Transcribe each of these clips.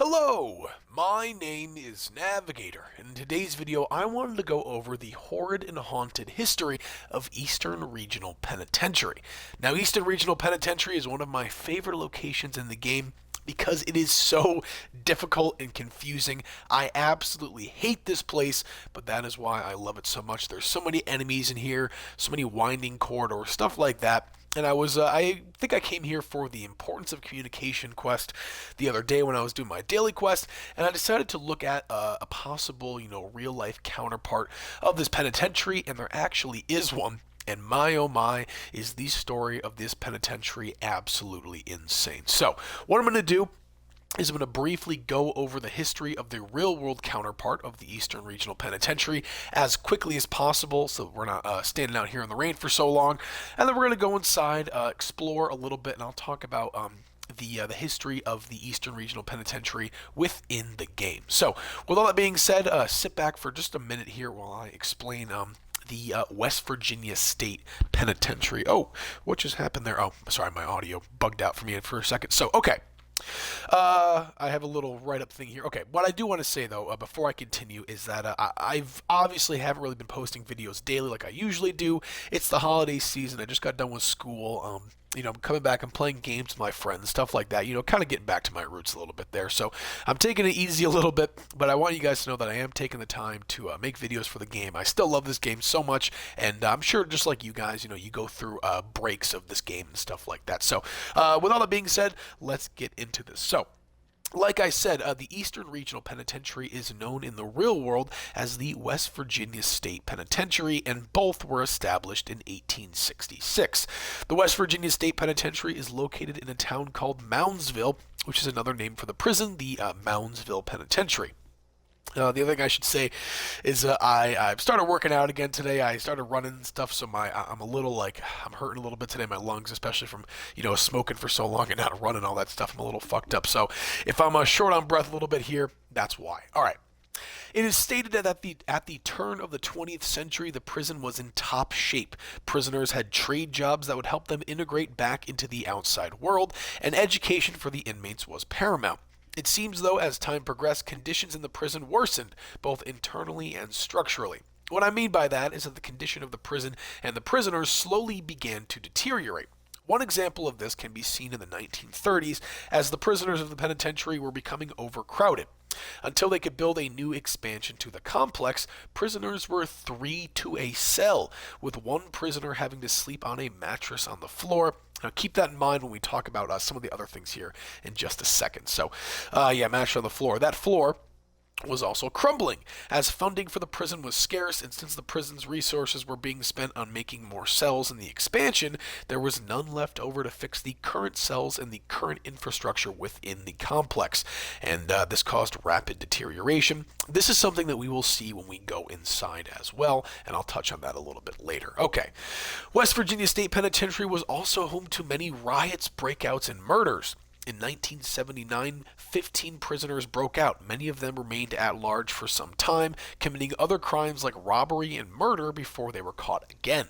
Hello, my name is Navigator, and in today's video I wanted to go over the horrid and haunted history of Eastern Regional Penitentiary. Now, Eastern Regional Penitentiary is one of my favorite locations in the game because it is so difficult and confusing. I absolutely hate this place, but that is why I love it so much. There's so many enemies in here, so many winding corridors, stuff like that. And I think I came here for the importance of communication quest the other day when I was doing my daily quest, and I decided to look at a possible, real life counterpart of this penitentiary, and there actually is one. And my oh my, is the story of this penitentiary absolutely insane. So, what I'm going to do is I'm going to briefly go over the history of the real-world counterpart of the Eastern Regional Penitentiary as quickly as possible, so we're not standing out here in the rain for so long. And then we're going to go inside, explore a little bit, and I'll talk about the history of the Eastern Regional Penitentiary within the game. So, with all that being said, sit back for just a minute here while I explain the West Virginia State Penitentiary. Oh, what just happened there? Oh, sorry, my audio bugged out for me for a second. So, okay. I have a little write-up thing here. Okay, what I do want to say, though, before I continue, is that I've obviously haven't really been posting videos daily like I usually do. It's the holiday season. I just got done with school. I'm coming back and playing games with my friends, stuff like that. Kind of getting back to my roots a little bit there. So I'm taking it easy a little bit, but I want you guys to know that I am taking the time to make videos for the game. I still love this game so much, and I'm sure just like you guys, you go through breaks of this game and stuff like that. So with all that being said, let's get into this. So, like I said, the Eastern Regional Penitentiary is known in the real world as the West Virginia State Penitentiary, and both were established in 1866. The West Virginia State Penitentiary is located in a town called Moundsville, which is another name for the prison, the Moundsville Penitentiary. The other thing I should say is I started working out again today. I started running and stuff, so I'm a little I'm hurting a little bit today. My lungs, especially from smoking for so long and not running all that stuff, I'm a little fucked up. So if I'm short on breath a little bit here, that's why. All right. It is stated that at the turn of the 20th century, the prison was in top shape. Prisoners had trade jobs that would help them integrate back into the outside world, and education for the inmates was paramount. It seems, though, as time progressed, conditions in the prison worsened, both internally and structurally. What I mean by that is that the condition of the prison and the prisoners slowly began to deteriorate. One example of this can be seen in the 1930s, as the prisoners of the penitentiary were becoming overcrowded. Until they could build a new expansion to the complex, prisoners were 3 to a cell, with one prisoner having to sleep on a mattress on the floor. Now, keep that in mind when we talk about some of the other things here in just a second. So, mattress on the floor. That floor was also crumbling, as funding for the prison was scarce, and since the prison's resources were being spent on making more cells in the expansion, there was none left over to fix the current cells and the current infrastructure within the complex, and this caused rapid deterioration. This is something that we will see when we go inside as well, and I'll touch on that a little bit later. Okay, West Virginia State Penitentiary was also home to many riots, breakouts, and murders. In 1979, 15 prisoners broke out. Many of them remained at large for some time, committing other crimes like robbery and murder before they were caught again.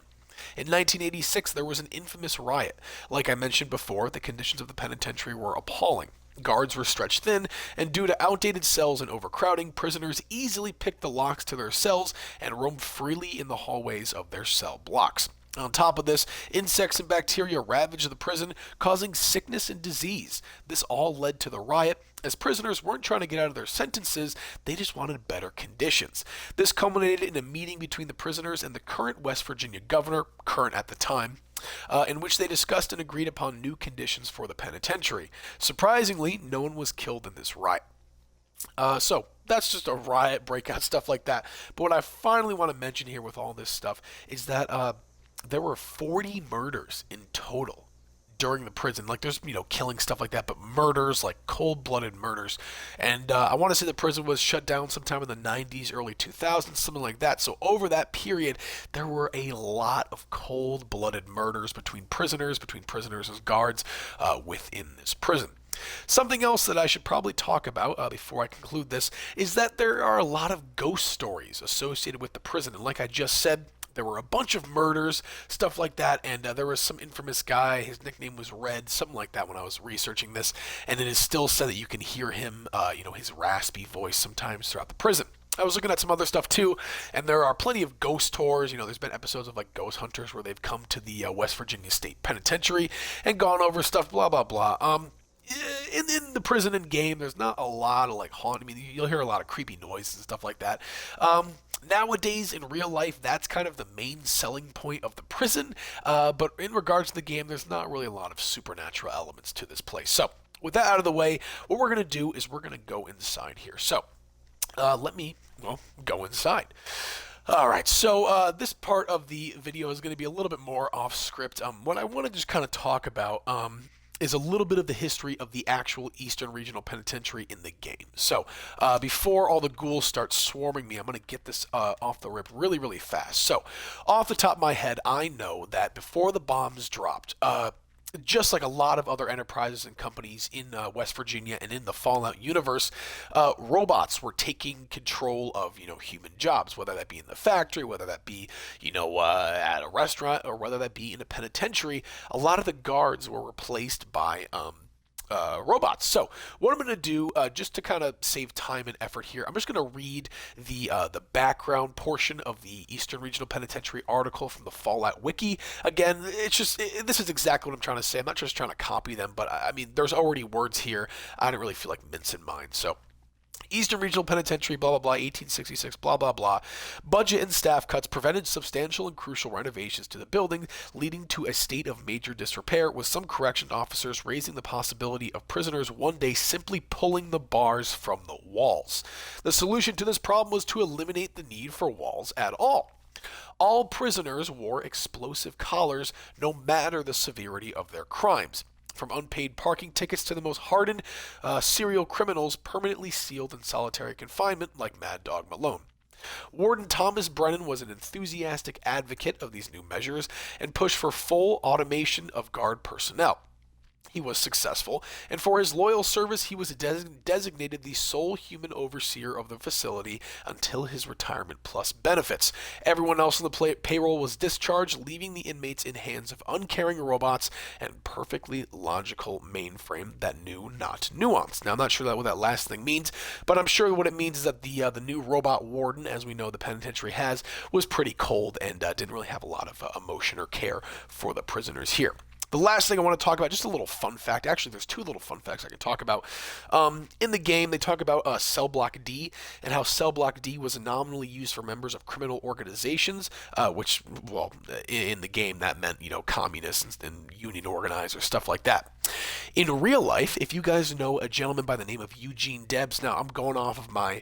In 1986, there was an infamous riot. Like I mentioned before, the conditions of the penitentiary were appalling. Guards were stretched thin, and due to outdated cells and overcrowding, prisoners easily picked the locks to their cells and roamed freely in the hallways of their cell blocks. On top of this, insects and bacteria ravaged the prison, causing sickness and disease. This all led to the riot, as prisoners weren't trying to get out of their sentences, they just wanted better conditions. This culminated in a meeting between the prisoners and the current West Virginia governor, current at the time, in which they discussed and agreed upon new conditions for the penitentiary. Surprisingly, no one was killed in this riot. So that's just a riot, breakout, stuff like that. But what I finally want to mention here with all this stuff is that there were 40 murders in total during the prison. Like, there's, killing, stuff like that, but murders, like cold-blooded murders. And I want to say the prison was shut down sometime in the 90s, early 2000s, something like that. So over that period, there were a lot of cold-blooded murders between prisoners as guards within this prison. Something else that I should probably talk about before I conclude this is that there are a lot of ghost stories associated with the prison. And like I just said, There were a bunch of murders, stuff like that, and there was some infamous guy. His nickname was Red, something like that when I was researching this, and it is still said that you can hear him, his raspy voice sometimes throughout the prison. I was looking at some other stuff too, and there are plenty of ghost tours. There's been episodes of like ghost hunters where they've come to the West Virginia State Penitentiary and gone over stuff, blah blah blah. In the prison and game, there's not a lot of like haunt. I mean, you'll hear a lot of creepy noises and stuff like that. Nowadays, in real life, that's kind of the main selling point of the prison. But in regards to the game, there's not really a lot of supernatural elements to this place. So, with that out of the way, what we're going to do is we're going to go inside here. So, let me go inside. Alright, so this part of the video is going to be a little bit more off script. What I want to just kind of talk about is a little bit of the history of the actual Eastern Regional Penitentiary in the game. So, before all the ghouls start swarming me, I'm going to get this off the rip really, really fast. So, off the top of my head, I know that before the bombs dropped, just like a lot of other enterprises and companies in West Virginia and in the Fallout universe, robots were taking control of, human jobs, whether that be in the factory, whether that be, at a restaurant, or whether that be in a penitentiary. A lot of the guards were replaced by robots. So what I'm going to do, just to kind of save time and effort here, I'm just going to read the background portion of the Eastern Regional Penitentiary article from the Fallout Wiki. Again, this is exactly what I'm trying to say. I'm not just trying to copy them, but I mean, there's already words here. I don't really feel like mincing mine. So, Eastern Regional Penitentiary, blah, blah, blah, 1866, blah, blah, blah. Budget and staff cuts prevented substantial and crucial renovations to the building, leading to a state of major disrepair, with some correction officers raising the possibility of prisoners one day simply pulling the bars from the walls. The solution to this problem was to eliminate the need for walls at all. All prisoners wore explosive collars, no matter the severity of their crimes. From unpaid parking tickets to the most hardened serial criminals permanently sealed in solitary confinement like Mad Dog Malone. Warden Thomas Brennan was an enthusiastic advocate of these new measures and pushed for full automation of guard personnel. He was successful, and for his loyal service, he was designated the sole human overseer of the facility until his retirement plus benefits. Everyone else on the payroll was discharged, leaving the inmates in hands of uncaring robots and perfectly logical mainframe that knew not nuance. Now, I'm not sure what that last thing means, but I'm sure what it means is that the new robot warden, as we know the penitentiary has, was pretty cold and didn't really have a lot of emotion or care for the prisoners here. The last thing I want to talk about, just a little fun fact. Actually, there's two little fun facts I can talk about. In the game, they talk about Cell Block D and how Cell Block D was nominally used for members of criminal organizations, which, in the game, that meant, communists and union organizers, stuff like that. In real life, if you guys know a gentleman by the name of Eugene Debs, now I'm going off of my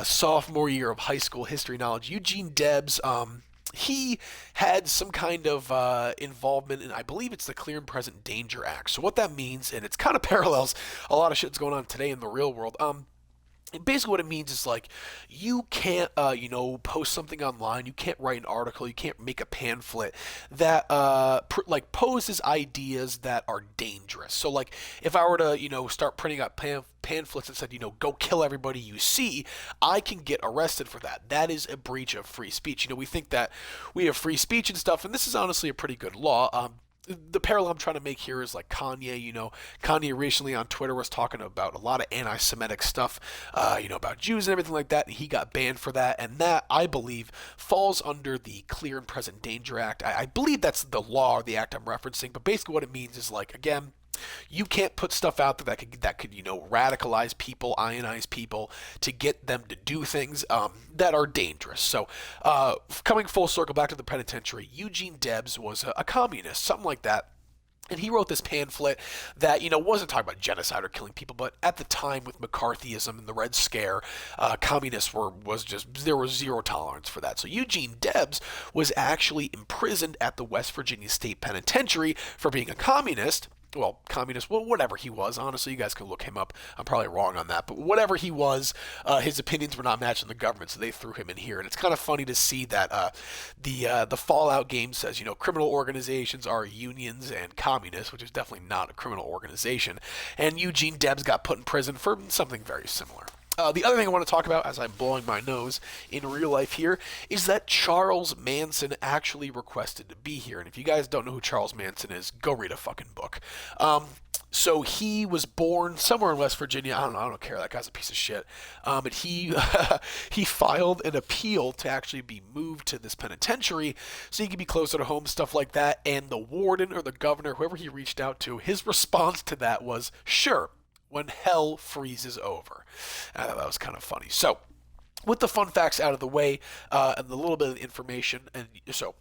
sophomore year of high school history knowledge. Eugene Debs, he had some kind of involvement in, I believe it's the Clear and Present Danger Act. So what that means, and it's kind of parallels a lot of shit's going on today in the real world. Basically what it means is like you can't post something online, you can't write an article, you can't make a pamphlet that poses ideas that are dangerous. So like if I were to start printing out pamphlets that said go kill everybody you see, I can get arrested for that. That is a breach of free speech. We think that we have free speech and stuff, and this is honestly a pretty good law. The parallel I'm trying to make here is like Kanye. Kanye recently on Twitter was talking about a lot of anti-Semitic stuff, about Jews and everything like that, and he got banned for that. And that, I believe, falls under the Clear and Present Danger Act. I believe that's the law or the act I'm referencing, but basically what it means is like, again, you can't put stuff out there that could radicalize people, ionize people to get them to do things that are dangerous. So, coming full circle back to the penitentiary, Eugene Debs was a communist, something like that. And he wrote this pamphlet that, wasn't talking about genocide or killing people, but at the time with McCarthyism and the Red Scare, communists there was zero tolerance for that. So Eugene Debs was actually imprisoned at the West Virginia State Penitentiary for being a communist. Whatever he was. Honestly, you guys can look him up. I'm probably wrong on that. But whatever he was, his opinions were not matching the government, so they threw him in here. And it's kind of funny to see that the Fallout game says, criminal organizations are unions and communists, which is definitely not a criminal organization. And Eugene Debs got put in prison for something very similar. The other thing I want to talk about, as I'm blowing my nose in real life here, is that Charles Manson actually requested to be here. And if you guys don't know who Charles Manson is, go read a fucking book. So he was born somewhere in West Virginia. I don't care. That guy's a piece of shit. And he he filed an appeal to actually be moved to this penitentiary so he could be closer to home, stuff like that. And the warden or the governor, whoever he reached out to, his response to that was, sure, when hell freezes over. I thought that was kind of funny. So, with the fun facts out of the way and a little bit of information, and so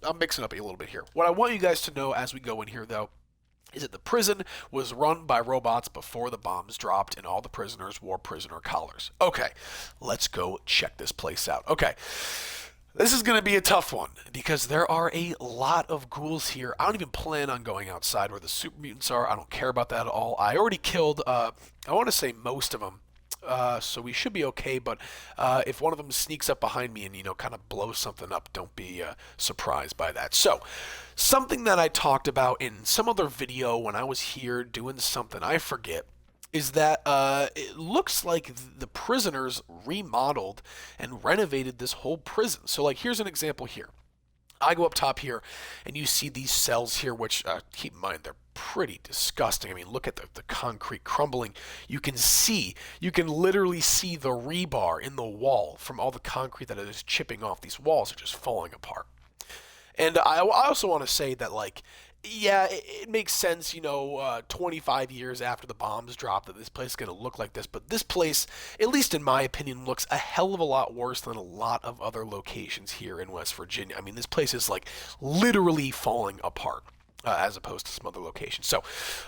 I'm mixing up a little bit here. What I want you guys to know as we go in here, though, is that the prison was run by robots before the bombs dropped and all the prisoners wore prisoner collars. Okay, let's go check this place out. Okay. This is going to be a tough one because there are a lot of ghouls here. I don't even plan on going outside where the super mutants are. I don't care about that at all. I already killed, I want to say most of them. So we should be okay, but if one of them sneaks up behind me and, kind of blows something up, don't be surprised by that. So, something that I talked about in some other video when I was here doing something, I forget, is that it looks like the prisoners remodeled and renovated this whole prison. So, here's an example here. I go up top here, and you see these cells here, which, keep in mind, they're pretty disgusting. I mean, look at the concrete crumbling. You can literally see the rebar in the wall from all the concrete that is chipping off. These walls are just falling apart. And I also want to say that, yeah, it makes sense, 25 years after the bombs dropped that this place is going to look like this. But this place, at least in my opinion, looks a hell of a lot worse than a lot of other locations here in West Virginia. I mean, this place is, literally falling apart as opposed to some other locations. So,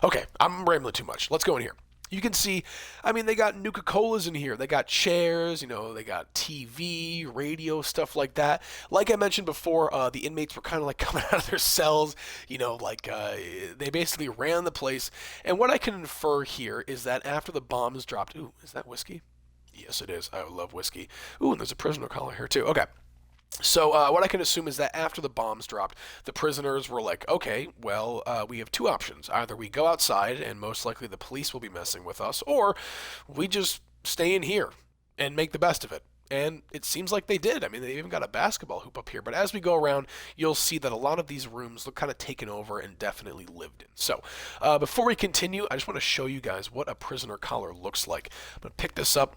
okay, I'm rambling too much. Let's go in here. You can see, they got Nuka-Colas in here. They got chairs, they got TV, radio, stuff like that. Like I mentioned before, the inmates were kind of coming out of their cells, they basically ran the place. And what I can infer here is that after the bombs dropped, ooh, is that whiskey? Yes, it is. I love whiskey. Ooh, and there's a prisoner collar here too. Okay. So what I can assume is that after the bombs dropped, the prisoners were like, okay, well, we have two options. Either we go outside, and most likely the police will be messing with us, or we just stay in here and make the best of it. And it seems like they did. I mean, they even got a basketball hoop up here. But as we go around, you'll see that a lot of these rooms look kind of taken over and definitely lived in. So before we continue, I just want to show you guys what a prisoner collar looks like. I'm going to pick this up.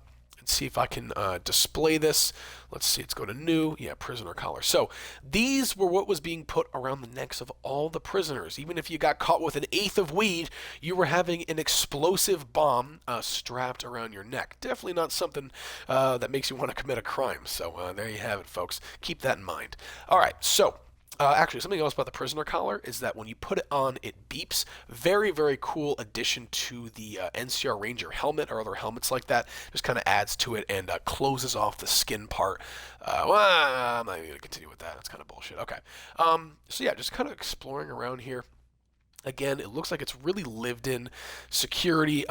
See if I can display this. Let's see, let's go to new. Yeah, prisoner collar. So these were what was being put around the necks of all the prisoners. Even if you got caught with an eighth of weed, you were having an explosive bomb strapped around your neck. Definitely not something that makes you want to commit a crime. So there you have it, folks. Keep that in mind. All right, so actually, something else about the prisoner collar is that when you put it on, it beeps. Very, very cool addition to the NCR Ranger helmet or other helmets like that. Just kind of adds to it and closes off the skin part. Well, I'm not even going to continue with that. That's kind of bullshit. Okay. So yeah, just kind of exploring around here. Again, it looks like it's really lived in security.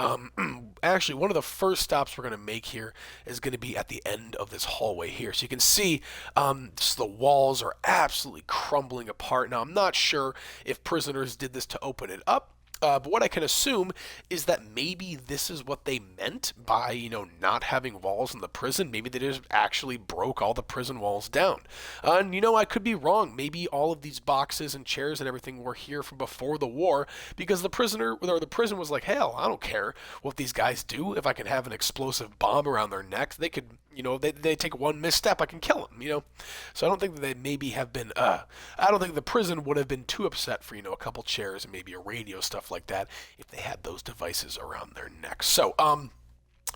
Actually, one of the first stops we're going to make here is going to be at the end of this hallway here. So you can see just the walls are absolutely crumbling apart. Now, I'm not sure if prisoners did this to open it up. But what I can assume is that maybe this is what they meant by, not having walls in the prison. Maybe they just actually broke all the prison walls down. And, I could be wrong. Maybe all of these boxes and chairs and everything were here from before the war because the prison was like, hell, I don't care what these guys do. If I can have an explosive bomb around their neck, they could, they take one misstep, I can kill them, So I don't think that they maybe have been, I don't think the prison would have been too upset for, a couple chairs and maybe a radio, stuff like that, if they had those devices around their necks. So,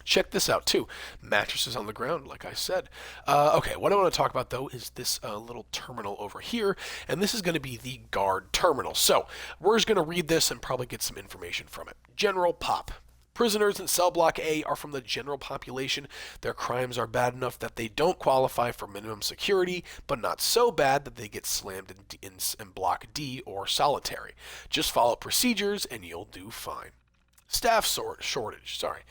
check this out too. Mattresses on the ground, like I said. Okay, what I want to talk about though is this little terminal over here, and this is going to be the guard terminal. So, we're just going to read this and probably get some information from it. General Pop. Prisoners in Cell Block A are from the general population. Their crimes are bad enough that they don't qualify for minimum security, but not so bad that they get slammed in Block D or solitary. Just follow procedures and you'll do fine. shortage, sorry.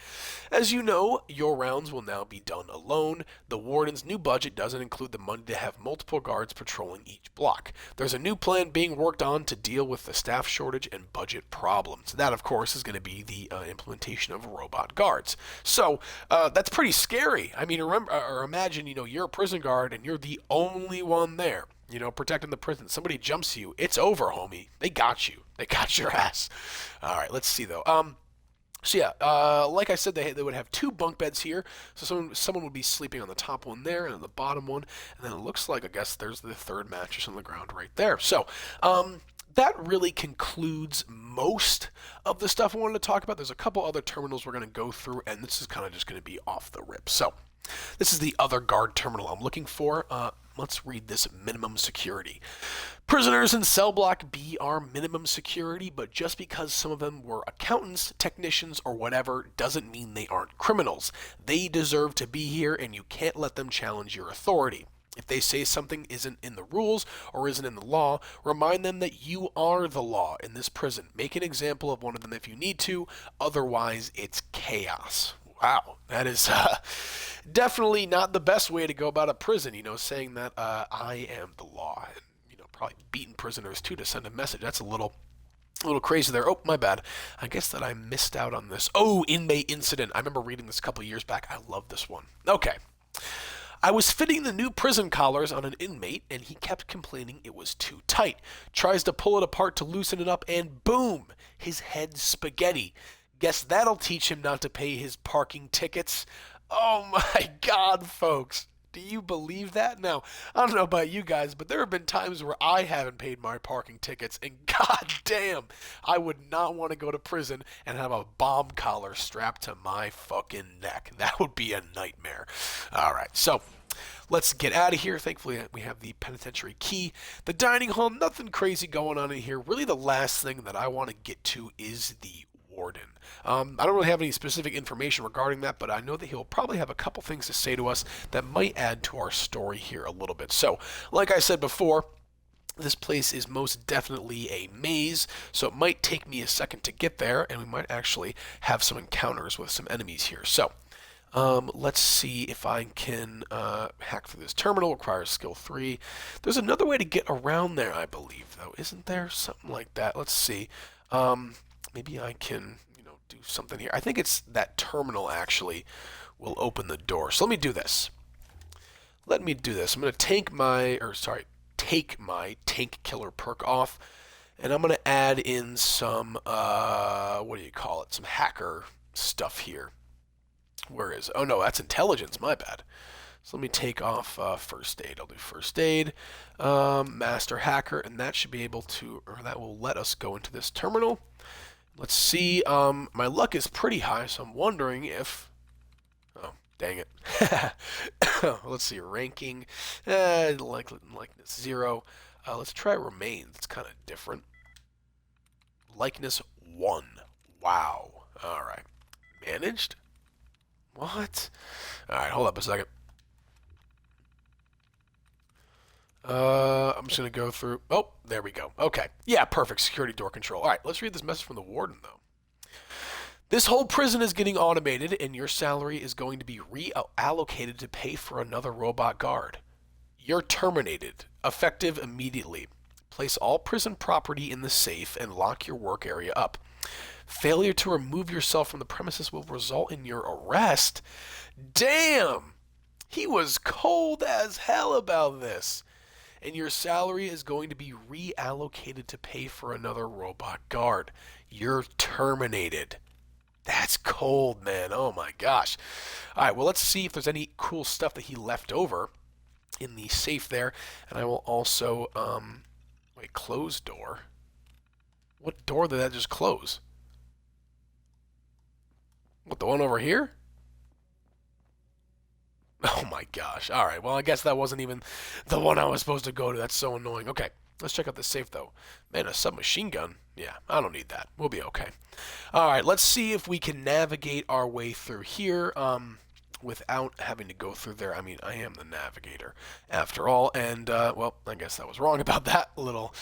As you know, your rounds will now be done alone. The warden's new budget doesn't include the money to have multiple guards patrolling each block. There's a new plan being worked on to deal with the staff shortage and budget problems. That, of course, is going to be the implementation of robot guards. So that's pretty scary. I mean, remember or imagine, you're a prison guard and you're the only one there, protecting the prison. Somebody jumps you, it's over, homie. They got you. They got your ass. All right, let's see though. So yeah, like I said, they would have 2 bunk beds here. So someone would be sleeping on the top one there and on the bottom one, and then it looks like, I guess, there's the 3rd mattress on the ground right there. So that really concludes most of the stuff I wanted to talk about. There's a couple other terminals we're going to go through, and this is kind of just going to be off the rip. So this is the other guard terminal I'm looking for. Let's read this minimum security. Prisoners in cell block B are minimum security, but just because some of them were accountants, technicians, or whatever doesn't mean they aren't criminals. They deserve to be here, and you can't let them challenge your authority. If they say something isn't in the rules or isn't in the law, remind them that you are the law in this prison. Make an example of one of them if you need to, otherwise it's chaos. Wow, that is definitely not the best way to go about a prison, saying that I am the law, and probably beating prisoners too to send a message. That's a little crazy there. Oh, my bad. I guess that I missed out on this. Oh, inmate incident. I remember reading this a couple years back. I love this one. Okay. I was fitting the new prison collars on an inmate, and he kept complaining it was too tight. Tries to pull it apart to loosen it up, and boom, his head's spaghetti. Guess that'll teach him not to pay his parking tickets. Oh my God, folks. Do you believe that? Now, I don't know about you guys, but there have been times where I haven't paid my parking tickets, and god damn, I would not want to go to prison and have a bomb collar strapped to my fucking neck. That would be a nightmare. All right, so let's get out of here. Thankfully, we have the penitentiary key. The dining hall, nothing crazy going on in here. Really, the last thing that I want to get to is the warden. I don't really have any specific information regarding that, but I know that he'll probably have a couple things to say to us that might add to our story here a little bit. So, like I said before, this place is most definitely a maze, so it might take me a second to get there, and we might actually have some encounters with some enemies here. So, let's see if I can hack through this terminal. Requires skill 3. There's another way to get around there, I believe, though. Isn't there? Something like that. Let's see. Maybe I can, do something here. I think it's that terminal actually will open the door. So let me do this. I'm going to take my tank killer perk off, and I'm going to add in some, some hacker stuff here. Where is it? Oh no, that's intelligence, my bad. So let me take off first aid. I'll do first aid, master hacker, and that should be able to, or that will let us go into this terminal. Let's see, my luck is pretty high, so I'm wondering if, oh, dang it. Let's see, ranking, likeness 0. Let's try remains, it's kind of different. Likeness 1, wow, alright. Managed? What? Alright, hold up a second. I'm just going to go through. Oh, there we go. Okay. Yeah, perfect. Security door control. All right, let's read this message from the warden, though. This whole prison is getting automated, and your salary is going to be reallocated to pay for another robot guard. You're terminated. Effective immediately. Place all prison property in the safe and lock your work area up. Failure to remove yourself from the premises will result in your arrest. Damn! He was cold as hell about this. And your salary is going to be reallocated to pay for another robot guard. You're terminated. That's cold, man. Oh my gosh. All right, well, let's see if there's any cool stuff that he left over in the safe there. And I will also, wait, close door. What door did that just close? What, the one over here? Oh my gosh. Alright, well I guess that wasn't even the one I was supposed to go to. That's so annoying. Okay, let's check out this safe though. Man, a submachine gun? Yeah, I don't need that. We'll be okay. Alright, let's see if we can navigate our way through here. without having to go through there. I mean, I am the navigator after all, and well, I guess I was wrong about that little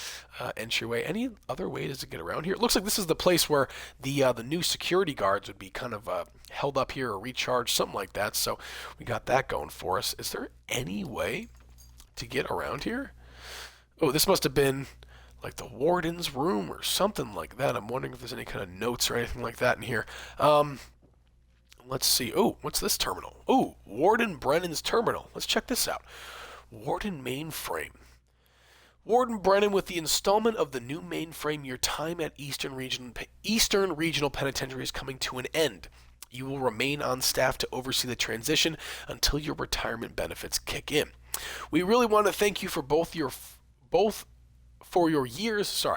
entryway. Any other ways to get around here? It looks like this is the place where the new security guards would be kind of held up here or recharged, something like that. So we got that going for us. Is there any way to get around here? Oh, this must have been like the warden's room or something like that. I'm wondering if there's any kind of notes or anything like that in here. Let's see. Oh, what's this terminal? Oh, Warden Brennan's terminal. Let's check this out. Warden mainframe. Warden Brennan, with the installment of the new mainframe, your time at Eastern Regional Penitentiary is coming to an end. You will remain on staff to oversee the transition until your retirement benefits kick in. We really want to thank you for both for your years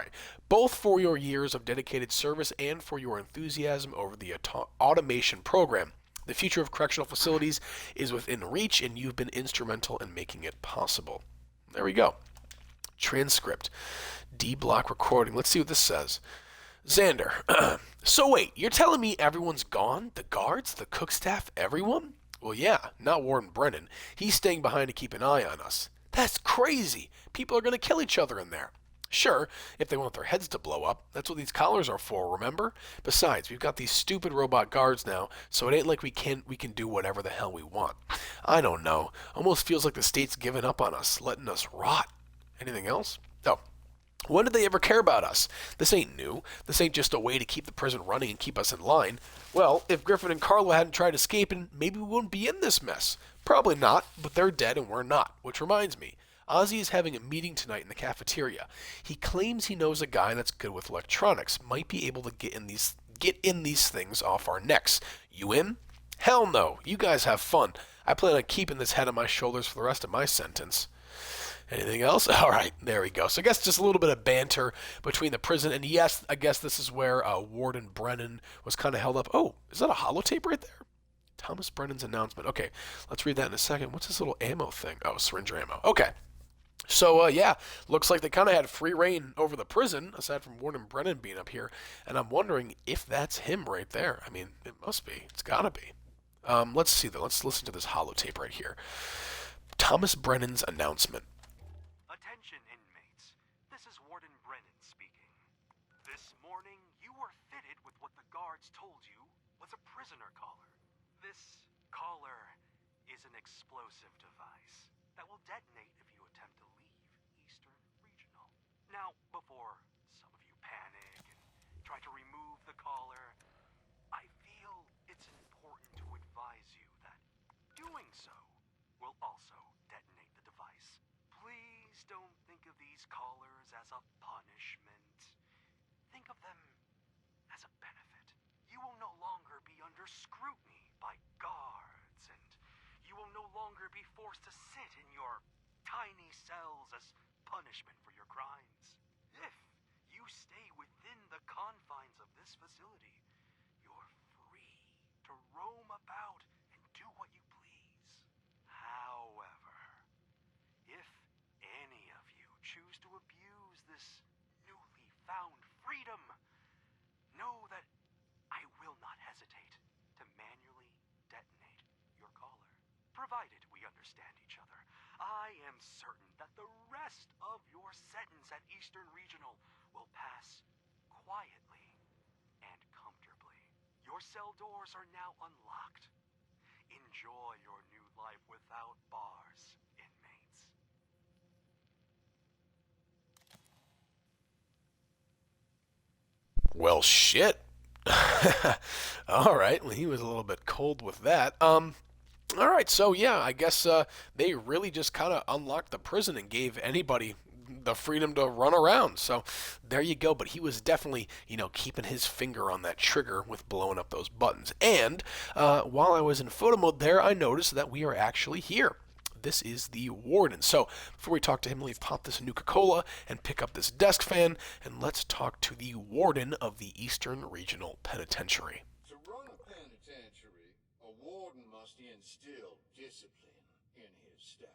of dedicated service and for your enthusiasm over the automation program. The future of correctional facilities is within reach, and you've been instrumental in making it possible. There we go. Transcript. D-block recording. Let's see what this says. Xander. So wait, you're telling me everyone's gone? The guards? The cook staff? Everyone? Well, yeah, not Warden Brennan. He's staying behind to keep an eye on us. That's crazy. People are going to kill each other in there. Sure, if they want their heads to blow up. That's what these collars are for, remember? Besides, we've got these stupid robot guards now, so it ain't like we can do whatever the hell we want. I don't know. Almost feels like the state's given up on us, letting us rot. Anything else? Oh. When did they ever care about us? This ain't new. This ain't just a way to keep the prison running and keep us in line. Well, if Griffin and Carlo hadn't tried escaping, maybe we wouldn't be in this mess. Probably not, but they're dead and we're not. Which reminds me, Ozzy is having a meeting tonight in the cafeteria. He claims he knows a guy that's good with electronics, might be able to get in these things off our necks. You in? Hell no. You guys have fun. I plan on keeping this head on my shoulders for the rest of my sentence. Anything else? All right, there we go. So I guess just a little bit of banter between the prison, and yes, I guess this is where Warden Brennan was kind of held up. Oh, is that a holotape right there? Thomas Brennan's announcement. Okay, let's read that in a second. What's this little ammo thing? Oh, syringe ammo. Okay. So, yeah, looks like they kind of had free reign over the prison, aside from Warden Brennan being up here, and I'm wondering if that's him right there. I mean, it must be. It's got to be. Let's see, though. Let's listen to this holotape right here. Thomas Brennan's announcement. Attention, inmates. This is Warden Brennan speaking. This morning, you were fitted with what the guards told you was a prisoner collar. This collar is an explosive device that will detonate if you attempt to leave Eastern Regional. Now, before some of you panic and try to remove the collar, I feel it's important to advise you that doing so will also detonate the device. Please don't think of these collars as a punishment. Think of them as a benefit. You will no longer be under scrutiny by guards, and you will no longer be forced to sit in your tiny cells as punishment for your crimes. If you stay within the confines of this facility, you're free to roam about and do what you please. However, if any of you choose to abuse this newly found freedom, know that I will not hesitate to manually detonate your collar. Provided we understand each other, I am certain that the rest of your sentence at Eastern Regional will pass quietly and comfortably. Your cell doors are now unlocked. Enjoy your new life without bars, inmates. Well, shit. All right. Well, he was a little bit cold with that. All right. So yeah, I guess they really just kind of unlocked the prison and gave anybody the freedom to run around. So there you go. But he was definitely, keeping his finger on that trigger with blowing up those buttons. And while I was in photo mode there, I noticed that we are actually here. This is the warden. So before we talk to him, let's pop this Nuka-Cola and pick up this desk fan, and let's talk to the warden of the Eastern Regional Penitentiary. To run a penitentiary, a warden must instill discipline in his staff.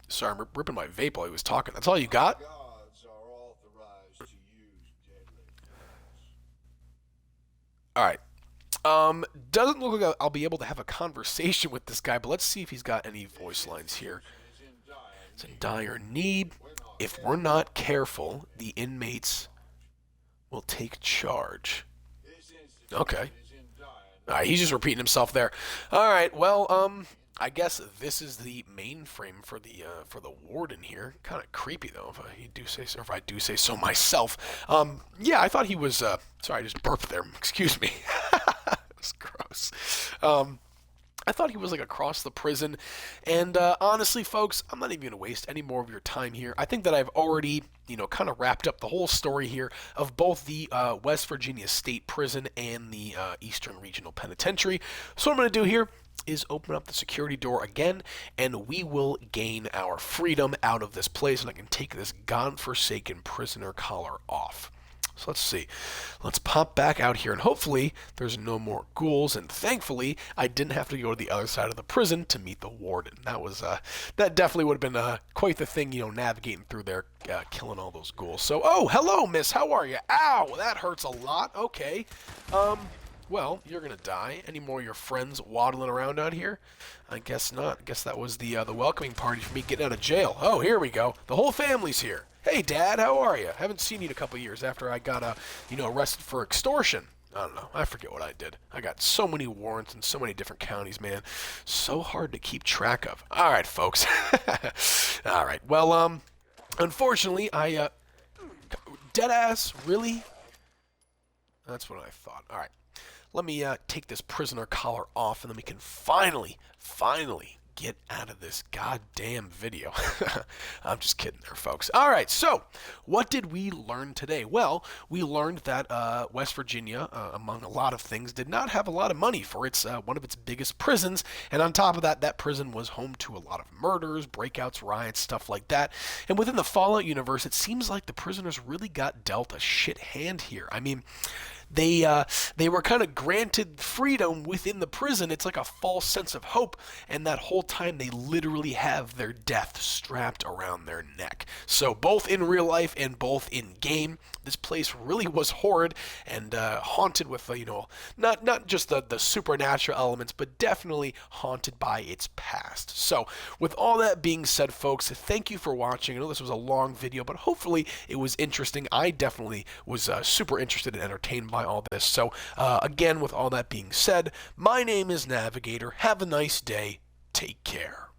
Sorry, I'm ripping my vape while he was talking. That's all you got? Guards are authorized to use deadly force. right. Doesn't look like I'll be able to have a conversation with this guy, but let's see if he's got any voice lines here. It's in dire need. If we're not careful, the inmates will take charge. Okay. All right, he's just repeating himself there. All right, well, I guess this is the mainframe for the warden here. Kind of creepy though, if I do say so myself. Yeah, I thought he was. Sorry, I just burped there. Excuse me. That's gross. I thought he was like across the prison, and honestly, folks, I'm not even gonna waste any more of your time here. I think that I've already, kind of wrapped up the whole story here of both the West Virginia State Prison and the Eastern Regional Penitentiary. So what I'm gonna do here is open up the security door again, and we will gain our freedom out of this place, and I can take this godforsaken prisoner collar off. So let's see. Let's pop back out here, and hopefully there's no more ghouls, and thankfully I didn't have to go to the other side of the prison to meet the warden. That definitely would have been quite the thing, navigating through there, killing all those ghouls. So, oh, hello, miss. How are you? Ow, that hurts a lot. Okay. Well, you're gonna die. Any more of your friends waddling around out here? I guess not. I guess that was the welcoming party for me getting out of jail. Oh, here we go. The whole family's here. Hey, Dad, how are you? Haven't seen you in a couple of years after I got arrested for extortion. I don't know. I forget what I did. I got so many warrants in so many different counties, man. So hard to keep track of. All right, folks. All right. Well, unfortunately, deadass, really? That's what I thought. All right. Let me take this prisoner collar off, and then we can finally get out of this goddamn video. I'm just kidding there, folks. All right, so what did we learn today? Well, we learned that West Virginia, among a lot of things, did not have a lot of money for its one of its biggest prisons, and on top of that, that prison was home to a lot of murders, breakouts, riots, stuff like that. And within the Fallout universe, it seems like the prisoners really got dealt a shit hand here. I mean, they were kind of granted freedom within the prison. It's like a false sense of hope, and that whole time they literally have their death strapped around their neck. So both in real life and both in game, this place really was horrid and haunted with not just the supernatural elements, but definitely haunted by its past. So with all that being said, folks, thank you for watching. I know this was a long video, but hopefully it was interesting. I definitely was super interested and entertained by all this. So again, with all that being said, my name is Navigator. Have a nice day. Take care.